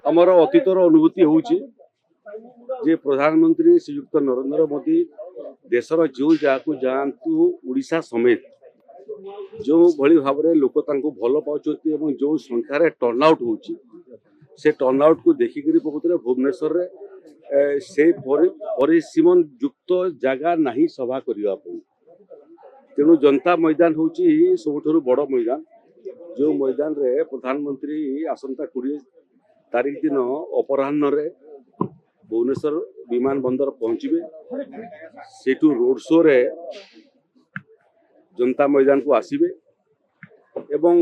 आमर अतीतर अनुभूति हूँ जे प्रधानमंत्री श्रीयुक्त नरेंद्र मोदी देशर जो जहाँ जातु उड़ीसा समेत जो भली भाव में लोक भल पाँच जो संख्यार टर्नआउट से टर्नआउट को देखिक प्रकृत भुवनेश्वर से परिसीमन युक्त जगह नहीं सभा करने तेणु जनता मैदान हूँ सबुठ बड़ मैदान जो मैदान रे प्रधानमंत्री आसंता 20 तारीख दिन अपराह्न भुवनेश्वर विमान बंदर पहुंचे सेठू रोड शो रे जनता मैदान को आसबे एवं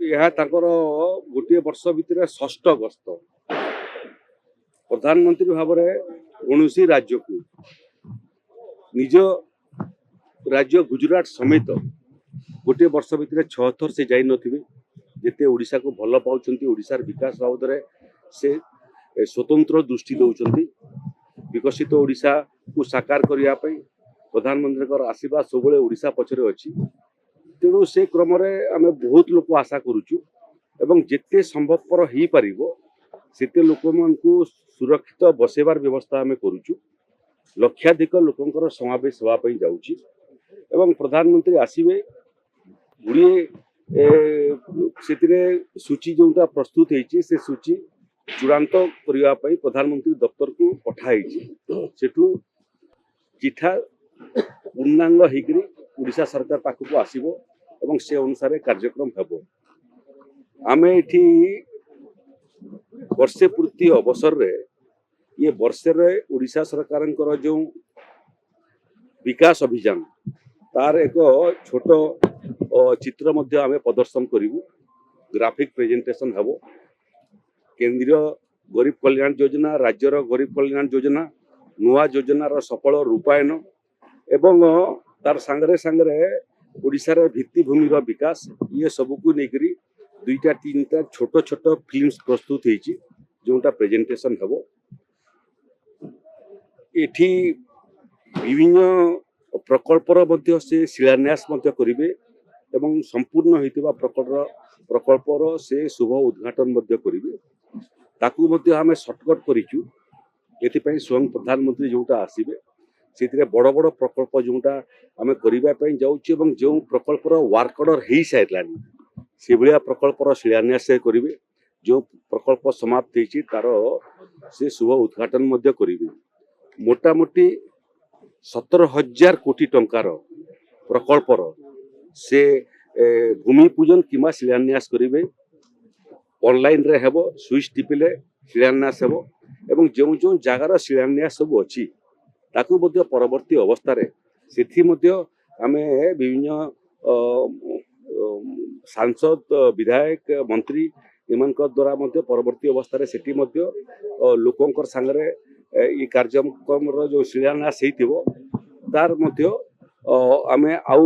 यह गोटे वर्ष भितर षष्ठ गस्त प्रधानमंत्री भाव कौन राज्य को निज राज्य गुजरात समेत गोटे वर्ष भितर 6 थर से जाई नथिबे जेते ओडिशा को भल पाउछंती ओडिशार विकास बाबद से स्वतंत्र दृष्टि दौरान विकसित ओडिशा को साकार करने प्रधानमंत्री आशीर्वाद सब ओडिशा पछरे अच्छी तेणु से क्रम आम बहुत लोक आशा करुचु एवं जेते संभवपर हो पारिबो सेते लोक मानकु सुरक्षित बसेबार व्यवस्था आम करुचु लक्षाधिक लोकंकर समावेश होगा जाउची एवं प्रधानमंत्री आसीबे गुड़िए सूची जोटा प्रस्तुत होती से सूची चूड़ांत करने प्रधानमंत्री दफ्तर को पठाई सेठू चिठा पूर्णांग होकर उड़ीसा सरकार पाखक आसब एवं से अनुसार कार्यक्रम हेब आम एठी वर्षे पूर्ति अवसर रे ये वर्षे उड़ीसा सरकार जो विकास अभियान तार एक छोट चित्र मध्य आम प्रदर्शन करूँ ग्राफिक प्रेजेंटेशन हेब केंद्रीय गरीब कल्याण योजना राज्यर गरीब कल्याण योजना नुआ योजनार सफल रूपायन एवं तार सांगरे सांगरे ओडिशार भित्तिभूमि विकास ये सबको लेकर 2-3टा छोट छोट फिल्म्स प्रस्तुत होती जोटा प्रेजेंटेशन हेब एठी विभिन्न प्रकल्पर मध्य से शिलान्यास करेंगे एवं संपूर्ण होता प्रकल्पर से शुभ उद्घाटन करेंगे ताकू मध्य आम सर्टकट करूँ ये स्वयं प्रधानमंत्री जोटा आसबे से बड़ बड़ प्रकल्प जोटा आम करने जाऊँ जो प्रकल्पर वर्क ऑर्डर हो सारा से भाया प्रकल्पर शिलान्यास करेंगे जो प्रकल्प समाप्त होती तार से शुभ उद्घाटन करेंगे मोटामोटी 17,000 कोटी टंकार प्रकल्पर से भूमि पूजन किंवा शिलान्यास करेंगे ऑनलाइन रे हेबो स्विच टिपिले शिलान्यास हेबो एवं जो जो जगार शिलान्यास सब अच्छी ताकू मध्य परवर्ती अवस्था रे सेथि मध्य आमे विभिन्न सांसद विधायक मंत्री इमानक द्वारा मध्य परवर्ती अवस्था रे सेठी मध्य लोकंकर संगरे ये कार्यक्रम जो शिलान्यास होइथिबो तार मध्य आमे आउ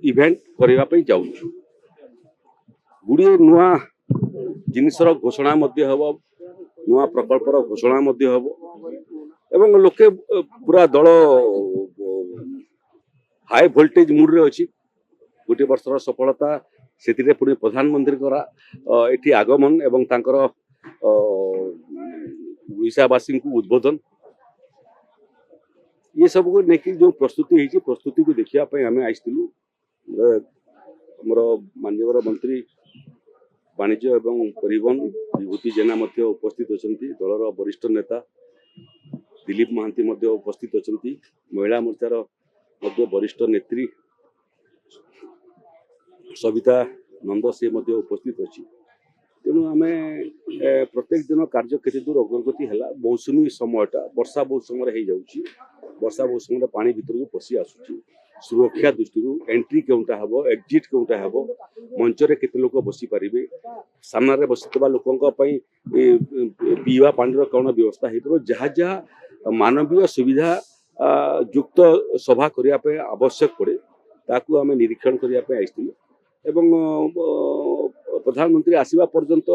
इवेंट करबा पई जाउछु गुड़िए नुआ जिनसर घोषणा हम नुआ प्रकल्पर घोषणा हम एवं लोके पूरा दल हाई वोल्टेज मूड रे अच्छी गोटे वर्षर सफलता से पुणी प्रधानमंत्री एटी आगमन एवं तांकर ओडिशावासी को उद्बोधन ये सब को लेकिन जो प्रस्तुति होती प्रस्तुति को देखा आम आसलु माननीय मंत्री वाणिज्य एवं परिवहन विभूति जेना उपस्थित अच्छा दलर वरिष्ठ नेता दिलीप महांती उपस्थित अच्छा महिला मोर्चार वरिष्ठ नेत्री सविता नंद से उपस्थित अच्छी तेणु आम प्रत्येक दिन कार्य केते दूर अग्रगति है मौसुमी समयटा वर्षा बहुत समय हो वर्षा बहुत समय पानी भीतर को पशि आसूँ सुरक्षा दृष्टि एंट्री केउटा हम एक्जिट केउटा हम मंचरे केते लोक बसी पारिबे सामने बसितबा लोकंक पई पीवा पानी कौन व्यवस्था हो जहाँ जहाँ मानवीय सुविधा युक्त सभा करने आवश्यक पड़े ताकू आम निरीक्षण करने आसलु एवं प्रधानमंत्री आसवा पर्यंत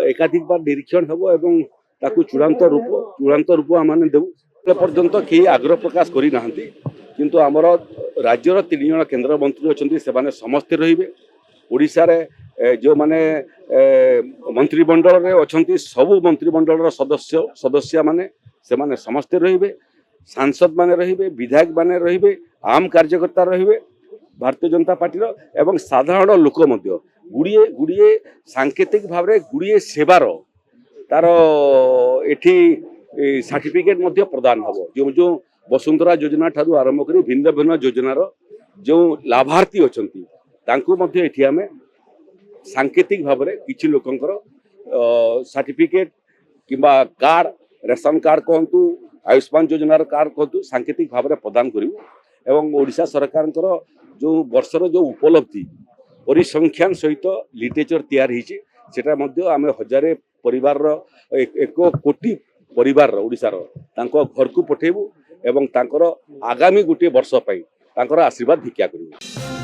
एकाधिक बार निरीक्षण हम एवं ताकू चूड़ांत रूप आम देवु पर्यंत कई आग्रह प्रकाश करना किंतु आमर राज्यर 3 जन केंद्र मंत्री अच्छा से समस्ते रे ओडिशा रे जो माने मंत्रिमंडल रे अछंती सबु मंत्रिमंडल सदस्य सदस्य माने से माने समस्ते रहिबे सांसद माने रहिबे विधायक माने रहिबे आम कार्यकर्ता रहिबे भारतीय जनता पार्टी एवं साधारण लोक मध्य गुड़िए गुड़िए सांकेतिक भाव रे गुड़िए सेवार तार एठी सर्टिफिकेट मध्य प्रदान हबो जो जो वसुंधरा योजना ठारू आरंभ करी भिन्न भिन्न योजनार जो लाभार्थी अछंती तांकू मध्य एठी आमे सांकेतिक भाव में किसी लोकंकर सर्टिफिकेट किंबा कार्ड रेशन कार्ड कहतु आयुष्मान योजनार कार्ड कहतु सांकेतिक भाव में प्रदान करूँ एवं ओडिशा सरकार जो वर्षर जो उपलब्धि परिसंख्यान सहित लिटरेचर तैयार होटा आम हजारे परिवार एक कोटी परिवार ओडिशार तांको घर को पठेबू एवं तांकर आगामी गोटे वर्ष आशीर्वाद भिक्षा करूँ।